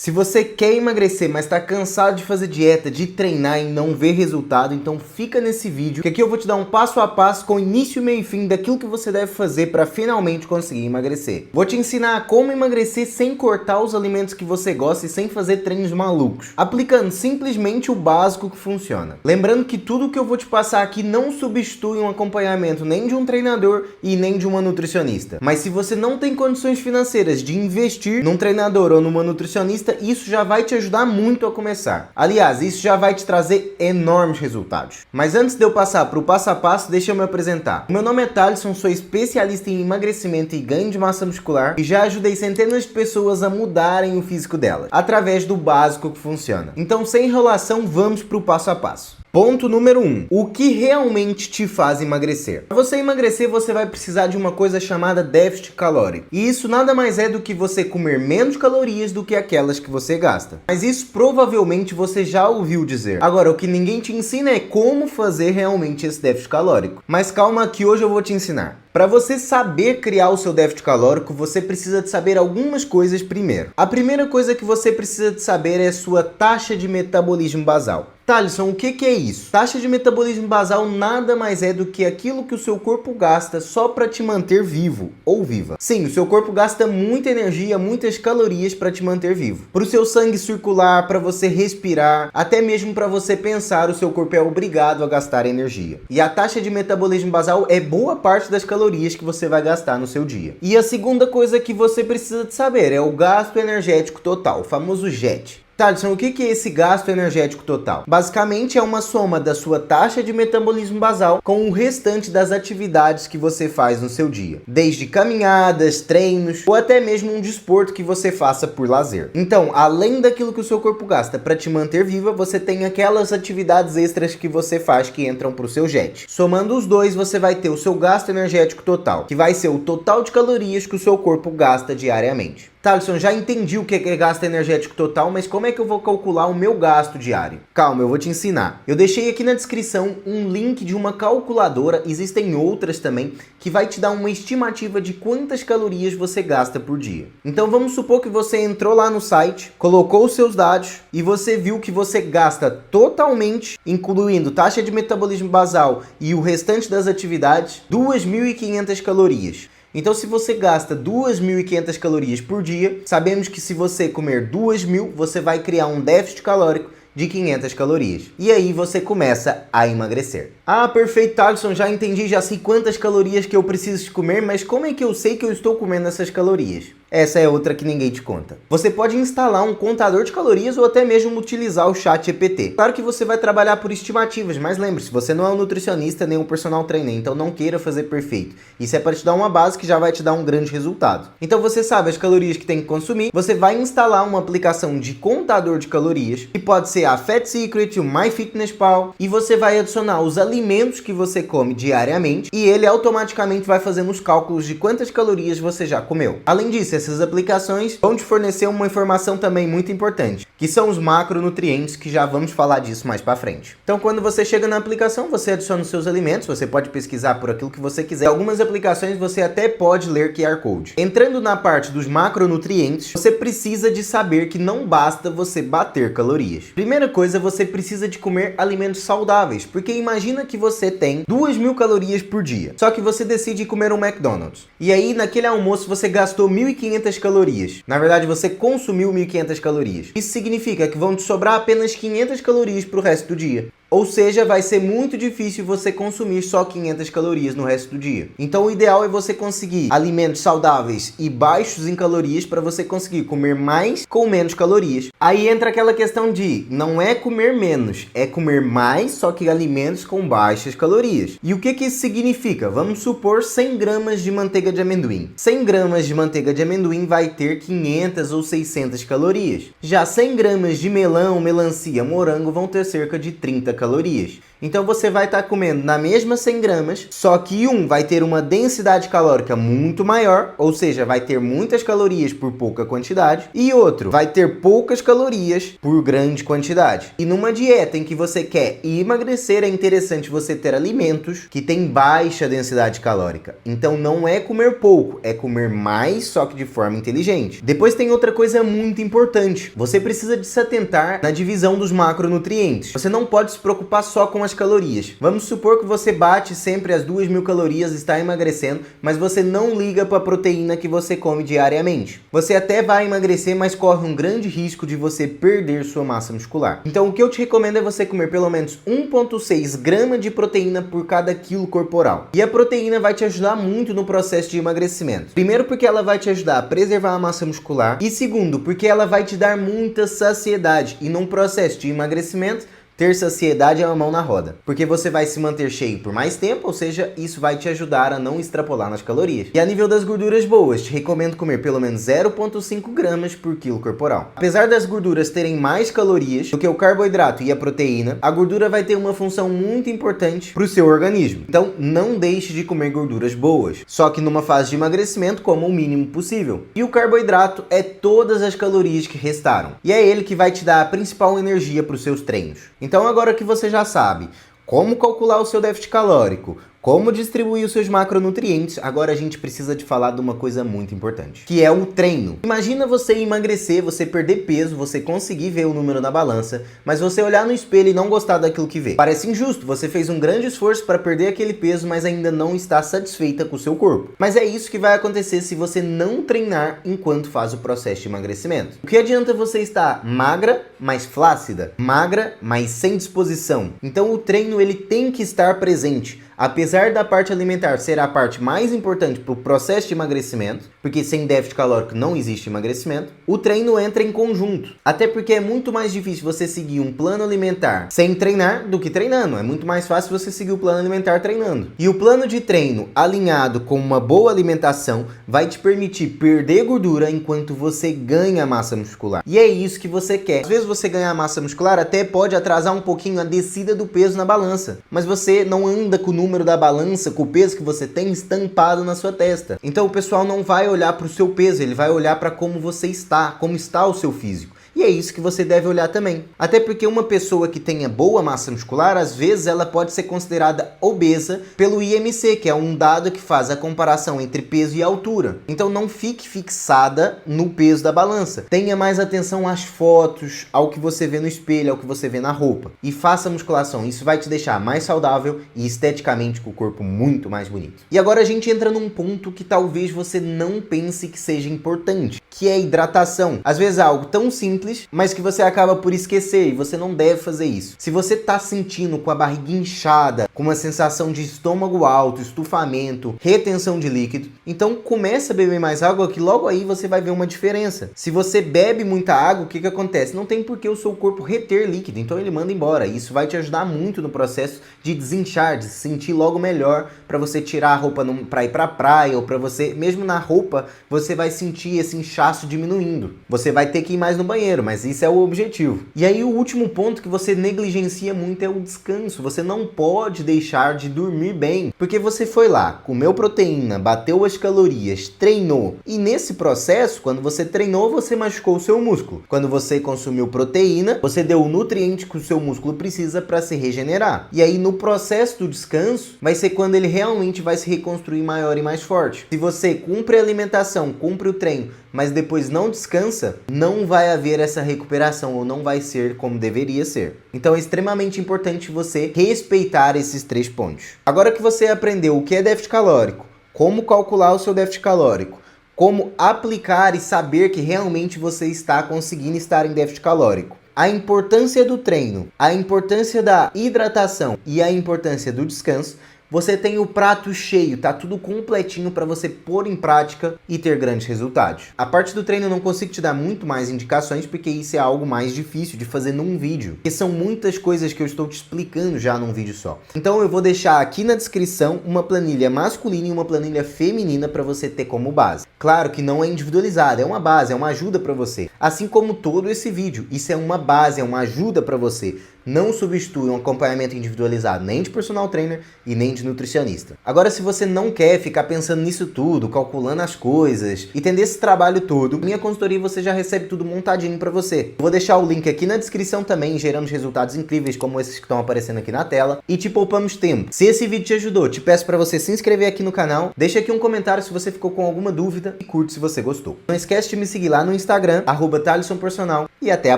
Se você quer emagrecer, mas está cansado de fazer dieta, de treinar e não ver resultado, então fica nesse vídeo, que aqui eu vou te dar um passo a passo com início, meio e fim daquilo que você deve fazer para finalmente conseguir emagrecer. Vou te ensinar a como emagrecer sem cortar os alimentos que você gosta e sem fazer treinos malucos, aplicando simplesmente o básico que funciona. Lembrando que tudo que eu vou te passar aqui não substitui um acompanhamento nem de um treinador e nem de uma nutricionista. Mas se você não tem condições financeiras de investir num treinador ou numa nutricionista, isso já vai te ajudar muito a começar. Aliás, isso já vai te trazer enormes resultados. Mas antes de eu passar para o passo a passo, deixa eu me apresentar. Meu nome é Thalisson, sou especialista em emagrecimento e ganho de massa muscular e já ajudei centenas de pessoas a mudarem o físico delas, através do básico que funciona. Então, sem enrolação, vamos para o passo a passo. Ponto número 1. O que realmente te faz emagrecer? Para você emagrecer, você vai precisar de uma coisa chamada déficit calórico. E isso nada mais é do que você comer menos calorias do que aquelas que você gasta. Mas isso provavelmente você já ouviu dizer. Agora, o que ninguém te ensina é como fazer realmente esse déficit calórico. Mas calma que hoje eu vou te ensinar. Para você saber criar o seu déficit calórico, você precisa de saber algumas coisas primeiro. A primeira coisa que você precisa de saber é a sua taxa de metabolismo basal. Thalisson, o que é isso? Taxa de metabolismo basal nada mais é do que aquilo que o seu corpo gasta só para te manter vivo ou viva. Sim, o seu corpo gasta muita energia, muitas calorias para te manter vivo. Para o seu sangue circular, para você respirar, até mesmo para você pensar, o seu corpo é obrigado a gastar energia. E a taxa de metabolismo basal é boa parte das calorias que você vai gastar no seu dia. E a segunda coisa que você precisa de saber é o gasto energético total, o famoso GET. Thalisson, o que é esse gasto energético total? Basicamente é uma soma da sua taxa de metabolismo basal com o restante das atividades que você faz no seu dia. Desde caminhadas, treinos ou até mesmo um desporto que você faça por lazer. Então, além daquilo que o seu corpo gasta para te manter viva, você tem aquelas atividades extras que você faz que entram para o seu GET. Somando os dois, você vai ter o seu gasto energético total, que vai ser o total de calorias que o seu corpo gasta diariamente. Thalisson, já entendi o que é gasto energético total, mas como é que eu vou calcular o meu gasto diário? Calma, eu vou te ensinar. Eu deixei aqui na descrição um link de uma calculadora, existem outras também, que vai te dar uma estimativa de quantas calorias você gasta por dia. Então vamos supor que você entrou lá no site, colocou os seus dados e você viu que você gasta totalmente, incluindo taxa de metabolismo basal e o restante das atividades, 2.500 calorias. Então, se você gasta 2.500 calorias por dia, sabemos que se você comer 2.000, você vai criar um déficit calórico de 500 calorias. E aí você começa a emagrecer. Ah, perfeito, Thalisson, já entendi, já sei quantas calorias que eu preciso de comer, mas como é que eu sei que eu estou comendo essas calorias? Essa é outra que ninguém te conta. Você pode instalar um contador de calorias ou até mesmo utilizar o ChatGPT. Claro que você vai trabalhar por estimativas, mas lembre-se, você não é um nutricionista nem um personal trainer, então não queira fazer perfeito. Isso é para te dar uma base que já vai te dar um grande resultado. Então você sabe as calorias que tem que consumir, você vai instalar uma aplicação de contador de calorias, que pode ser a Fat Secret, o MyFitnessPal, e você vai adicionar os alimentos que você come diariamente e ele automaticamente vai fazendo os cálculos de quantas calorias você já comeu. Além disso, essas aplicações vão te fornecer uma informação também muito importante, que são os macronutrientes, que já vamos falar disso mais para frente. Então, quando você chega na aplicação, você adiciona os seus alimentos, você pode pesquisar por aquilo que você quiser. Algumas aplicações você até pode ler QR Code. Entrando na parte dos macronutrientes, você precisa de saber que não basta você bater calorias. Primeira coisa, você precisa de comer alimentos saudáveis, porque imagina que você tem 2.000 calorias por dia, só que você decide comer um McDonald's. E aí, naquele almoço, você gastou 1.500 calorias. Na verdade, você consumiu 1.500 calorias. Isso significa que vão te sobrar apenas 500 calorias para o resto do dia. Ou seja, vai ser muito difícil você consumir só 500 calorias no resto do dia. Então o ideal é você conseguir alimentos saudáveis e baixos em calorias para você conseguir comer mais com menos calorias. Aí entra aquela questão de não é comer menos, é comer mais, só que alimentos com baixas calorias. E o que isso significa? Vamos supor 100 gramas de manteiga de amendoim. 100 gramas de manteiga de amendoim vai ter 500 ou 600 calorias. Já 100 gramas de melão, melancia, morango vão ter cerca de 30 calorias. Então você vai estar comendo na mesma 100 gramas, só que um vai ter uma densidade calórica muito maior, ou seja, vai ter muitas calorias por pouca quantidade, e outro vai ter poucas calorias por grande quantidade. E numa dieta em que você quer emagrecer, é interessante você ter alimentos que têm baixa densidade calórica. Então não é comer pouco, é comer mais, só que de forma inteligente. Depois tem outra coisa muito importante. Você precisa de se atentar na divisão dos macronutrientes. Você não pode se preocupar só com as calorias. Vamos supor que você bate sempre as 2.000 calorias e está emagrecendo, mas você não liga para a proteína que você come diariamente. Você até vai emagrecer, mas corre um grande risco de você perder sua massa muscular. Então o que eu te recomendo é você comer pelo menos 1,6 gramas de proteína por cada quilo corporal. E a proteína vai te ajudar muito no processo de emagrecimento. Primeiro porque ela vai te ajudar a preservar a massa muscular, e segundo porque ela vai te dar muita saciedade. E num processo de emagrecimento, ter saciedade é uma mão na roda, porque você vai se manter cheio por mais tempo, ou seja, isso vai te ajudar a não extrapolar nas calorias. E a nível das gorduras boas, te recomendo comer pelo menos 0,5 gramas por quilo corporal. Apesar das gorduras terem mais calorias do que o carboidrato e a proteína, a gordura vai ter uma função muito importante para o seu organismo. Então, não deixe de comer gorduras boas, só que numa fase de emagrecimento, como o mínimo possível. E o carboidrato é todas as calorias que restaram, e é ele que vai te dar a principal energia para os seus treinos. Então agora que você já sabe como calcular o seu déficit calórico, como distribuir os seus macronutrientes, agora a gente precisa de falar de uma coisa muito importante, que é o treino. Imagina você emagrecer, você perder peso, você conseguir ver o número na balança, mas você olhar no espelho e não gostar daquilo que vê. Parece injusto, você fez um grande esforço para perder aquele peso, mas ainda não está satisfeita com o seu corpo. Mas é isso que vai acontecer se você não treinar enquanto faz o processo de emagrecimento. O que adianta você estar magra, mas flácida? Magra, mas sem disposição? Então o treino ele tem que estar presente. Apesar da parte alimentar ser a parte mais importante para o processo de emagrecimento, porque sem déficit calórico não existe emagrecimento, o treino entra em conjunto. Até porque é muito mais difícil você seguir um plano alimentar sem treinar do que treinando. É muito mais fácil você seguir o plano alimentar treinando. E o plano de treino alinhado com uma boa alimentação vai te permitir perder gordura enquanto você ganha massa muscular. E é isso que você quer. Às vezes você ganhar massa muscular até pode atrasar um pouquinho a descida do peso na balança, mas você não anda com o número da balança, com o peso que você tem estampado na sua testa. Então o pessoal não vai olhar para o seu peso, ele vai olhar para como você está, como está o seu físico. E é isso que você deve olhar também. Até porque uma pessoa que tenha boa massa muscular, às vezes ela pode ser considerada obesa pelo IMC, que é um dado que faz a comparação entre peso e altura. Então não fique fixada no peso da balança. Tenha mais atenção às fotos, ao que você vê no espelho, ao que você vê na roupa. E faça musculação. Isso vai te deixar mais saudável e esteticamente com o corpo muito mais bonito. E agora a gente entra num ponto que talvez você não pense que seja importante, que é a hidratação. Às vezes é algo tão simples, mas que você acaba por esquecer, e você não deve fazer isso. Se você tá sentindo com a barriga inchada, com uma sensação de estômago alto, estufamento, retenção de líquido, então comece a beber mais água, que logo aí você vai ver uma diferença. Se você bebe muita água, o que acontece? Não tem por que o seu corpo reter líquido, então ele manda embora. Isso vai te ajudar muito no processo de desinchar, de se sentir logo melhor, para você tirar a roupa para ir pra praia, ou para você, mesmo na roupa, você vai sentir esse inchaço diminuindo. Você vai ter que ir mais no banheiro, mas isso é o objetivo. E aí o último ponto que você negligencia muito é o descanso. Você não pode deixar de dormir bem, porque você foi lá, comeu proteína, bateu as calorias, treinou. E nesse processo, quando você treinou, você machucou o seu músculo. Quando você consumiu proteína, você deu o nutriente que o seu músculo precisa para se regenerar. E aí no processo do descanso, vai ser quando ele realmente vai se reconstruir maior e mais forte. Se você cumpre a alimentação, cumpre o treino, mas depois não descansa, não vai haver essa recuperação, ou não vai ser como deveria ser. Então é extremamente importante você respeitar esses 3 pontos. Agora que você aprendeu o que é déficit calórico, como calcular o seu déficit calórico, como aplicar e saber que realmente você está conseguindo estar em déficit calórico, a importância do treino, a importância da hidratação e a importância do descanso, você tem o prato cheio, tá tudo completinho para você pôr em prática e ter grandes resultados. A parte do treino eu não consigo te dar muito mais indicações, porque isso é algo mais difícil de fazer num vídeo, porque são muitas coisas que eu estou te explicando já num vídeo só. Então eu vou deixar aqui na descrição uma planilha masculina e uma planilha feminina para você ter como base. Claro que não é individualizada, é uma base, é uma ajuda para você. Assim como todo esse vídeo, isso é uma base, é uma ajuda para você. não substitui um acompanhamento individualizado nem de personal trainer e nem de nutricionista. Agora, se você não quer ficar pensando nisso tudo, calculando as coisas e tendo esse trabalho todo, minha consultoria você já recebe tudo montadinho para você. Vou deixar o link aqui na descrição também, gerando resultados incríveis como esses que estão aparecendo aqui na tela e te poupamos tempo. Se esse vídeo te ajudou, te peço para você se inscrever aqui no canal, deixa aqui um comentário se você ficou com alguma dúvida e curte se você gostou. Não esquece de me seguir lá no Instagram, @TalisonPersonal, e até a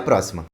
próxima.